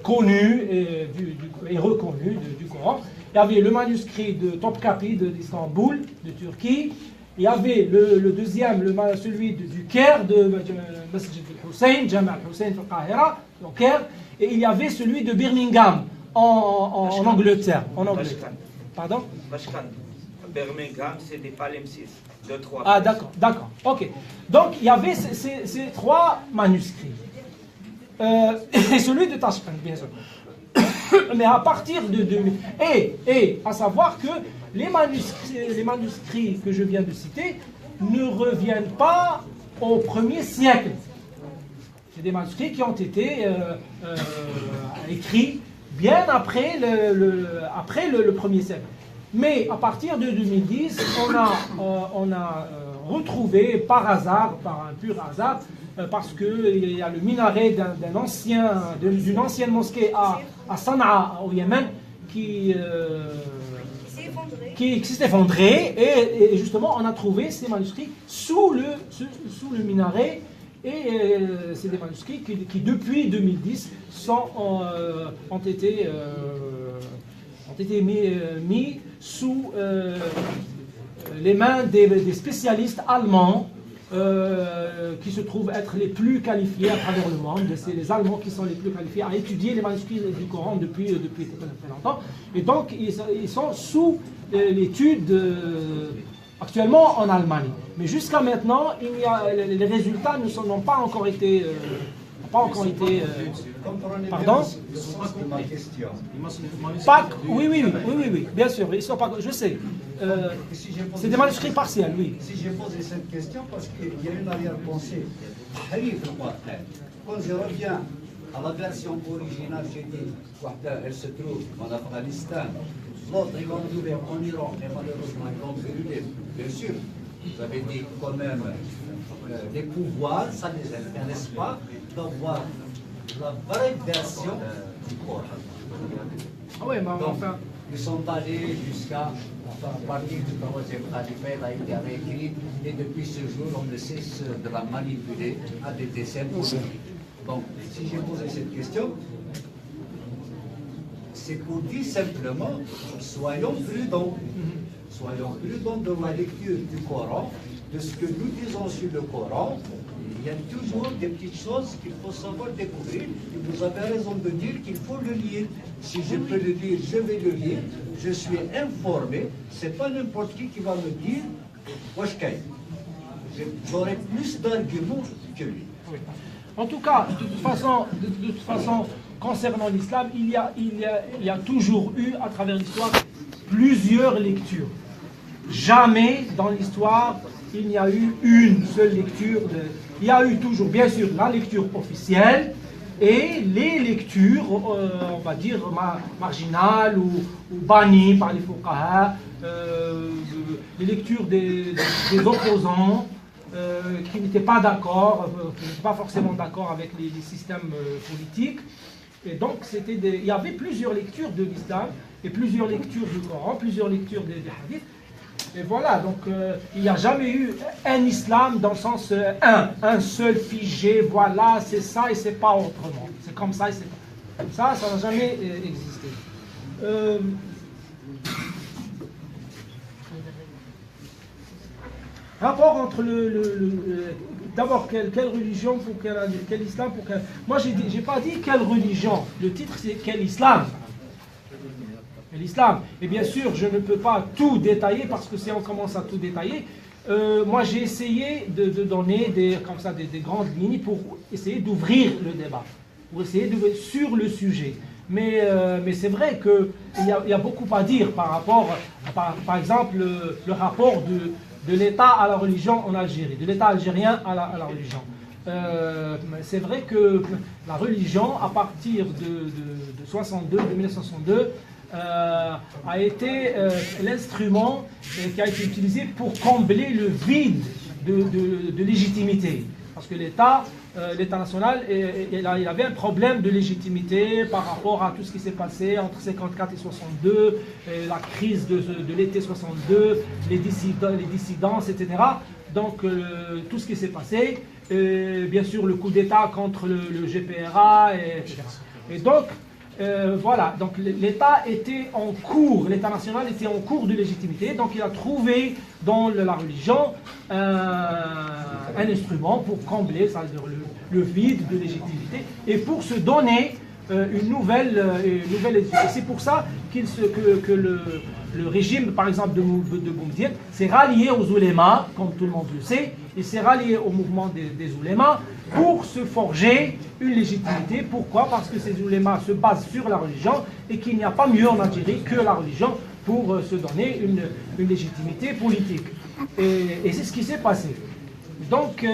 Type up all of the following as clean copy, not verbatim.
connu et reconnu du Coran. Il y avait le manuscrit de Topkapi d'Istanbul, de Turquie. Il y avait le deuxième, celui du Caire, de Masjid al-Hussein, Jama' al-Hussein au Qahira, au Caire. Et il y avait celui de Birmingham, en Angleterre. Pardon? Birmingham, c'est des palimpsestes. Ah, d'accord, ok. Donc, il y avait ces trois manuscrits. Et celui de Tashkent, bien sûr. Mais à partir de 2000... Et à savoir que les manuscrits que je viens de citer ne reviennent pas au 1er siècle. C'est des manuscrits qui ont été écrits bien après le 1er siècle. Mais à partir de 2010, on a retrouvé par hasard, par un pur hasard, parce qu'il y a le minaret d'une ancienne mosquée à Sanaa, au Yémen, qui s'est effondré. Et justement, on a trouvé ces manuscrits sous le minaret. Et c'est des manuscrits qui depuis 2010, ont été mis sous les mains des spécialistes allemands qui se trouvent être les plus qualifiés à travers le monde. C'est les Allemands qui sont les plus qualifiés à étudier les manuscrits du Coran depuis très longtemps. Et donc, ils sont sous l'étude actuellement en Allemagne. Mais jusqu'à maintenant, les résultats n'ont pas encore été... Pardon? Oui, bien sûr. Ils sont pas, je sais. C'est des manuscrits partiels, oui. Si j'ai posé cette question, parce qu'il y a une arrière-pensée. Quand je reviens à la version originale, j'ai dit, elle se trouve en Afghanistan, l'autre, ils l'ont trouvé en Iran, et malheureusement, ils l'ont brûlé. Bien sûr, vous avez dit quand même, les pouvoirs, ça ne les intéresse pas d'avoir la vraie version du Coran. Ah oui, mais donc, enfin... Ils sont allés jusqu'à partir du troisième califat, elle a été réécrite, et depuis ce jour, on ne cesse de la manipuler à des desseins politiques. Donc, si j'ai posé cette question, c'est pour dire simplement, soyons prudents. Soyons prudents dans la lecture du Coran, de ce que nous disons sur le Coran. Il y a toujours des petites choses qu'il faut savoir découvrir. Et vous avez raison de dire qu'il faut le lire. Si je peux le lire, je vais le lire. Je suis informé. Ce n'est pas n'importe qui va me dire j'aurai plus d'arguments que lui. En tout cas, de toute façon, concernant l'islam, il y a toujours eu, à travers l'histoire, plusieurs lectures. Jamais dans l'histoire, il n'y a eu une seule lecture. Il y a eu toujours, bien sûr, la lecture officielle et les lectures, on va dire, marginales ou bannies par les fuqaha, les lectures des opposants qui n'étaient pas d'accord, qui n'étaient pas forcément d'accord avec les systèmes politiques. Et donc, il y avait plusieurs lectures de l'islam et plusieurs lectures du Coran, plusieurs lectures des hadiths. Et voilà, donc il n'y a jamais eu un islam dans le sens un seul figé, voilà, c'est ça et c'est pas autrement. C'est comme ça et c'est pas. Ça n'a jamais existé. Rapport entre d'abord, quelle religion pour quel islam pour quel... Moi, j'ai pas dit quelle religion. Le titre, c'est quel islam. L'islam. Et bien sûr, je ne peux pas tout détailler parce que si on commence à tout détailler, moi j'ai essayé de donner des grandes lignes pour essayer d'ouvrir le débat, pour essayer d'ouvrir sur le sujet. Mais c'est vrai qu'il y a beaucoup à dire par rapport, par exemple, le rapport de l'État à la religion en Algérie, de l'État algérien à la religion. C'est vrai que la religion, à partir de 1962, a été avait qui a été utilisé pour combler le vide de légitimité. Parce que l'État national, il avait un problème de légitimité par rapport à tout ce qui s'est passé entre 1954 et 1962, la crise de l'été 62, les dissidences, etc. Donc tout ce qui s'est passé. bien sûr le coup d'État contre le GPRA, etc. Et donc, voilà, donc l'État était en cours, l'État national était en cours de légitimité, donc il a trouvé dans la religion un instrument pour combler, c'est-à-dire le vide de légitimité, et pour se donner une nouvelle légitimité. C'est pour ça que le régime, par exemple, de Boumedienne, s'est rallié aux oulémas, comme tout le monde le sait, il s'est rallié au mouvement des oulémas pour se forger une légitimité. Pourquoi? Parce que ces oulémas se basent sur la religion et qu'il n'y a pas mieux en Algérie que la religion pour se donner une légitimité politique. Et c'est ce qui s'est passé. Donc,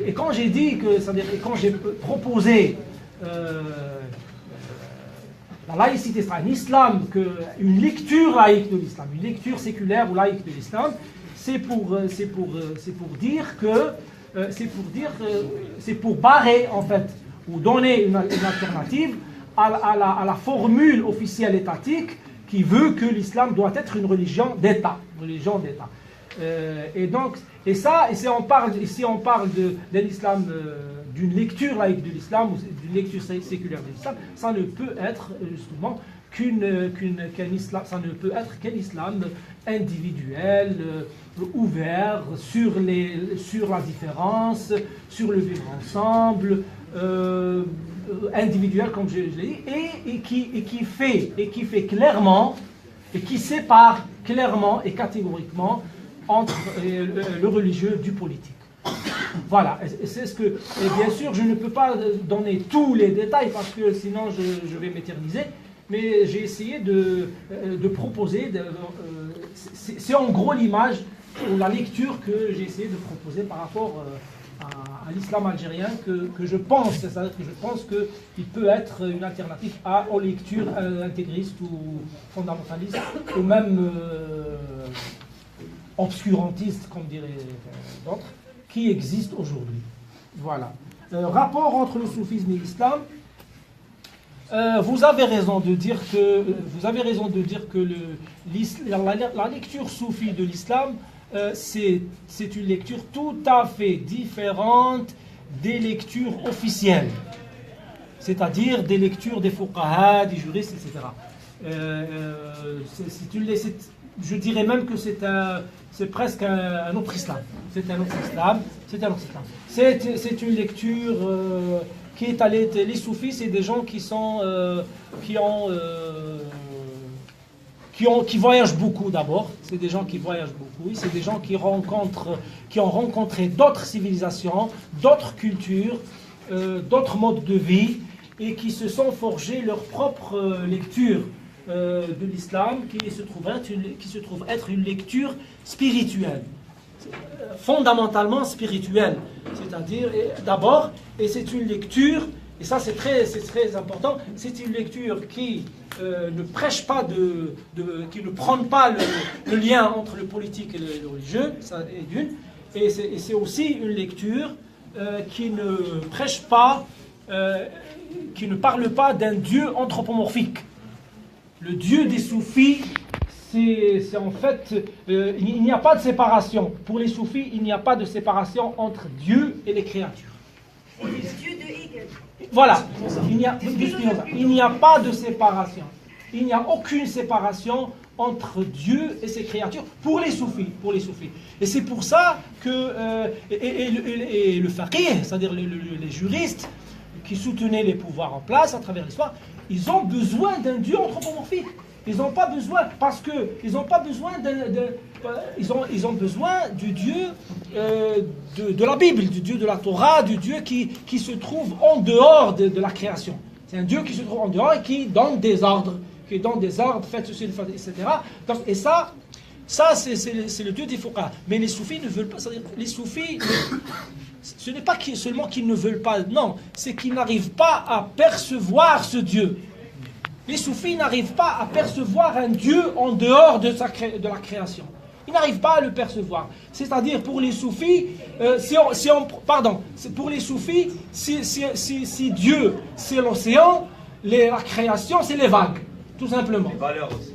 et quand j'ai dit que, c'est-à-dire, quand j'ai proposé la laïcité, c'est un islam, une lecture laïque de l'islam, une lecture séculaire ou laïque de l'islam, c'est pour barrer en fait, ou donner une alternative à la formule officielle étatique qui veut que l'islam doit être une religion d'État, ici on parle de l'islam, d'une lecture laïque de l'islam ou d'une lecture séculaire de l'islam, ça ne peut être justement qu'un islam individuel, ouvert sur la différence, sur le vivre ensemble, individuel comme je l'ai dit, et qui fait clairement, et qui sépare clairement et catégoriquement entre le religieux du politique. Voilà, et bien sûr je ne peux pas donner tous les détails parce que sinon je vais m'éterniser, mais j'ai essayé de proposer, c'est en gros l'image ou la lecture que j'ai essayé de proposer par rapport à l'islam algérien que je pense, c'est-à-dire que je pense qu'il peut être une alternative aux lectures intégristes ou fondamentalistes ou même obscurantistes, comme diraient d'autres, qui existent aujourd'hui. Voilà. Rapport entre le soufisme et l'islam. Vous avez raison de dire que la lecture soufie de l'islam, c'est une lecture tout à fait différente des lectures officielles, c'est-à-dire des lectures des fuqaha, des juristes, etc. Je dirais même que c'est presque un autre islam. C'est un autre islam. C'est une lecture qui est allée. Les soufis, c'est des gens qui voyagent beaucoup d'abord. C'est des gens qui voyagent beaucoup. C'est des gens qui ont rencontré d'autres civilisations, d'autres cultures, d'autres modes de vie, et qui se sont forgés leur propre lecture de l'islam, qui se trouve être une lecture spirituelle, fondamentalement spirituelle, c'est-à-dire d'abord, et c'est une lecture, et ça c'est très important, c'est une lecture qui ne prêche pas qui ne prend pas le lien entre le politique et le religieux, ça est d'une, et c'est aussi une lecture qui ne prêche pas, qui ne parle pas d'un Dieu anthropomorphique. Le Dieu des soufis, c'est en fait, il n'y a pas de séparation. Pour les soufis, il n'y a pas de séparation entre Dieu et les créatures. C'est le Dieu de Hegel. Voilà, il n'y a pas de séparation. Il n'y a aucune séparation entre Dieu et ses créatures pour les soufis. Et c'est pour ça que et le faqih, c'est-à-dire les juristes qui soutenaient les pouvoirs en place à travers l'histoire, ils ont besoin d'un Dieu anthropomorphique. Ils n'ont pas besoin, parce que ils n'ont pas besoin ils ont besoin du Dieu de la Bible, du Dieu de la Torah, du Dieu qui se trouve en dehors de la création. C'est un Dieu qui se trouve en dehors et qui donne des ordres, faites ceci, etc. Donc, et ça c'est le Dieu des fuqaha. Mais les soufis ne veulent pas, c'est-à-dire les soufis, ce n'est pas seulement qu'ils ne veulent pas, non, c'est qu'ils n'arrivent pas à percevoir ce Dieu. Les soufis n'arrivent pas à percevoir un Dieu en dehors de la création. Ils n'arrivent pas à le percevoir. C'est-à-dire pour les soufis, pour les soufis, si Dieu c'est l'océan, la création c'est les vagues, tout simplement. Les valeurs aussi.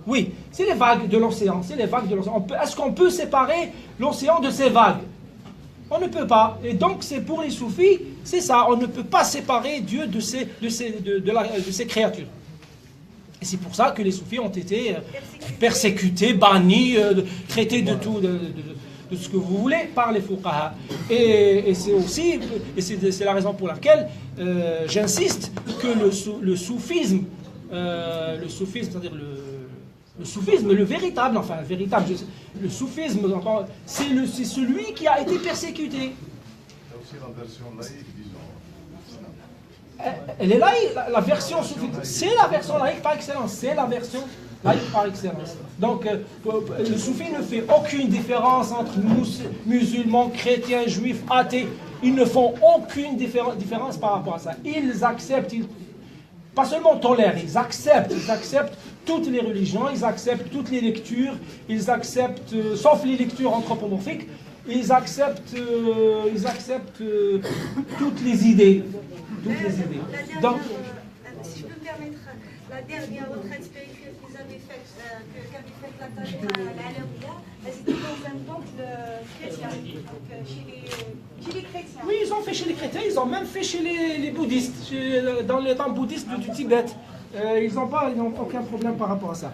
Oui, c'est les vagues de l'océan. Est-ce qu'on peut séparer l'océan de ses vagues? On ne peut pas. Et donc, c'est pour les soufis, c'est ça. On ne peut pas séparer Dieu de ses créatures. Et c'est pour ça que les soufis ont été persécutés, bannis, traités de tout, de ce que vous voulez par les fuqaha. Et c'est aussi, et c'est la raison pour laquelle j'insiste que le soufisme, c'est-à-dire le soufisme, le véritable, le soufisme, c'est celui qui a été persécuté. Il y a aussi la version laïque, disons. Elle est laïque, la version soufiste, c'est la version laïque par excellence, c'est la version laïque par excellence. Donc le soufi ne fait aucune différence entre musulmans, chrétiens, juifs, athées. Ils ne font aucune différence par rapport à ça. Ils acceptent, pas seulement tolèrent, ils acceptent toutes les religions, ils acceptent toutes les lectures, ils acceptent, sauf les lectures anthropomorphiques, ils acceptent toutes les idées. Donc, si je peux me permettre, la dernière retraite spirituelle qu'ils avaient faite, qu'avait faite la Tajira à l'Alaouia, c'était dans un temple chrétien, donc chez les chrétiens. Oui, ils ont fait chez les chrétiens, ils ont même fait chez les bouddhistes, dans les temples bouddhistes du Tibet. Ils n'ont aucun problème par rapport à ça.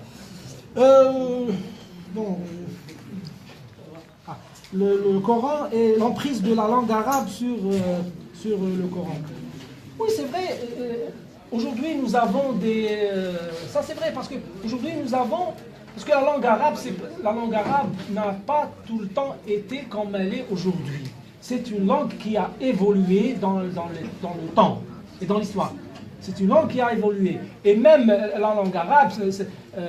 Le Coran et l'emprise de la langue arabe sur le Coran. Oui, c'est vrai. Aujourd'hui, nous avons ça, c'est vrai, parce que aujourd'hui, parce que la langue arabe n'a pas tout le temps été comme elle est aujourd'hui. C'est une langue qui a évolué dans le temps et dans l'histoire. C'est une langue qui a évolué. Et même la langue arabe,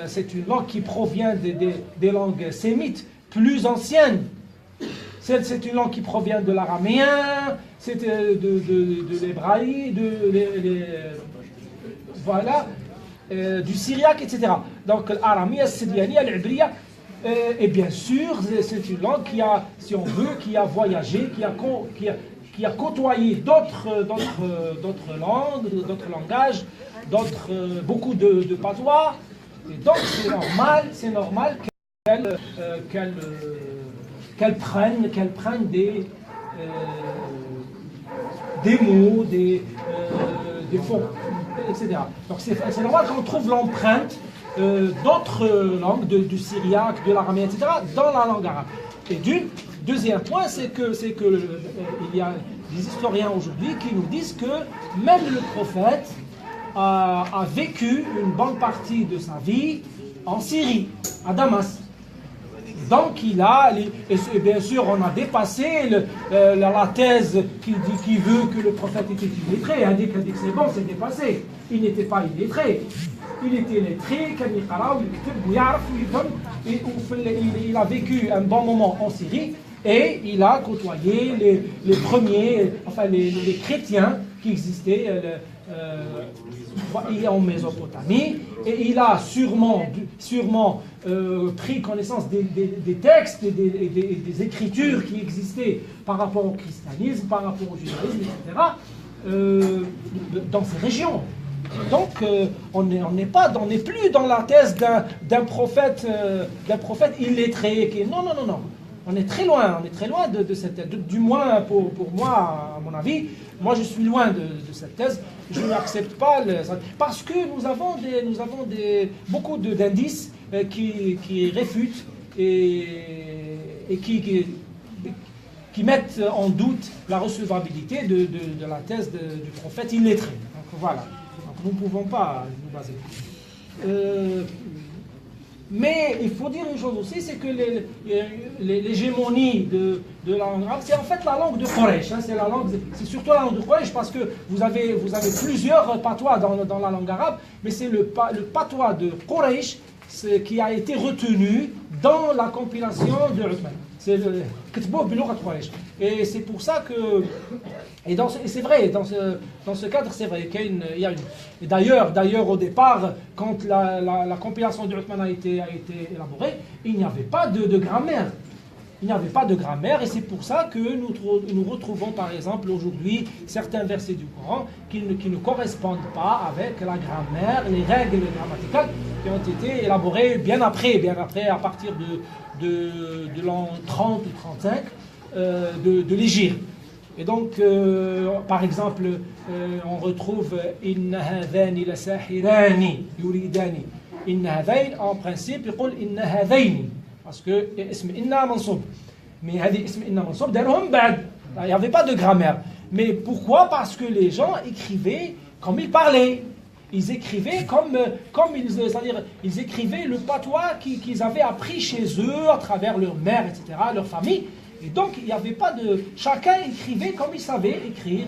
c'est une langue qui provient des langues sémites plus anciennes. C'est une langue qui provient de l'araméen, c'est de l'hébraïque, du syriaque, etc. Donc l'aramia, l'syriania, l'hébraïa, et bien sûr, c'est une langue qui a, si on veut, qui a voyagé, qui a côtoyé d'autres langues, d'autres langages, beaucoup de patois. Et donc c'est normal qu'elle prenne des mots, des formes, etc. Donc c'est normal qu'on trouve l'empreinte d'autres langues, du syriaque, de l'araméen, etc., dans la langue arabe. Et deuxième point, c'est que il y a des historiens aujourd'hui qui nous disent que même le prophète a vécu une bonne partie de sa vie en Syrie, à Damas. Donc il a, et bien sûr on a dépassé la thèse qui veut que le prophète était illettré. Elle dit que c'est bon, c'est dépassé. Il n'était pas illettré. Il était lettré, il a vécu un bon moment en Syrie et il a côtoyé les premiers, enfin les chrétiens qui existaient en Mésopotamie, et il a sûrement pris connaissance des textes et des écritures qui existaient par rapport au christianisme, par rapport au judaïsme, etc., dans ces régions. Donc on n'est plus dans la thèse d'un prophète illettré. Non. On est très loin de cette thèse. Du moins pour moi, à mon avis, moi je suis loin de cette thèse. Je n'accepte pas parce que nous avons beaucoup d'indices qui réfutent et qui mettent en doute la recevabilité de la thèse du prophète illettré. Donc voilà. Donc, nous ne pouvons pas nous baser. Mais il faut dire une chose aussi, c'est que l'hégémonie de la langue arabe, c'est en fait la langue de Quraysh. C'est surtout la langue de Quraysh parce que vous avez plusieurs patois dans la langue arabe, mais c'est le patois de Quraysh qui a été retenu dans la compilation de Uthman. C'est le Ketbo Biloura Quraysh. Et c'est pour ça que. Et c'est vrai, dans ce cadre, c'est vrai qu'il y a une. Et d'ailleurs, au départ, quand la compilation de Uthman a été élaborée, il n'y avait pas de grammaire. Il n'y avait pas de grammaire, et c'est pour ça que nous retrouvons, par exemple, aujourd'hui, certains versets du Coran qui ne correspondent pas avec la grammaire, les règles grammaticales qui ont été élaborées bien après, à partir de l'an 30 ou 35. de légir. Et donc, par exemple, on retrouve Inna hadhani la sahirani yuridani. Inna hadhain, en principe, il dit Inna hadhaini. Parce que ism Inna mansoub. Mais hadi ism Inna mansoub, darhum ba'd. Il n'y avait pas de grammaire. Mais pourquoi? Parce que les gens écrivaient comme ils parlaient. Ils écrivaient c'est-à-dire, ils écrivaient le patois qu'ils avaient appris chez eux, à travers leur mère, etc., leur famille. Et donc, il n'y avait pas de... Chacun écrivait comme il savait écrire.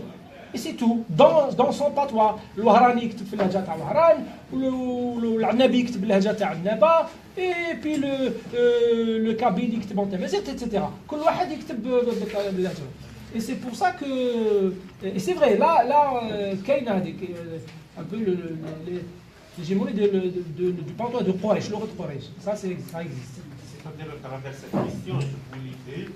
Et c'est tout, dans son patois. Le Wahrani يكتب في اللهجة تاع الوهران, العنبي يكتب باللهجة تاع النبا, et puis le Kabyle يكتب en tamazight, etc. كل واحد يكتب باللهجة. Et c'est pour ça que... Et c'est vrai, là, كاين هذيك un peu l'hégémonie du patois de Quraysh, le de Quraysh. Ça existe. C'est-à-dire, à travers cette question, je voulais dire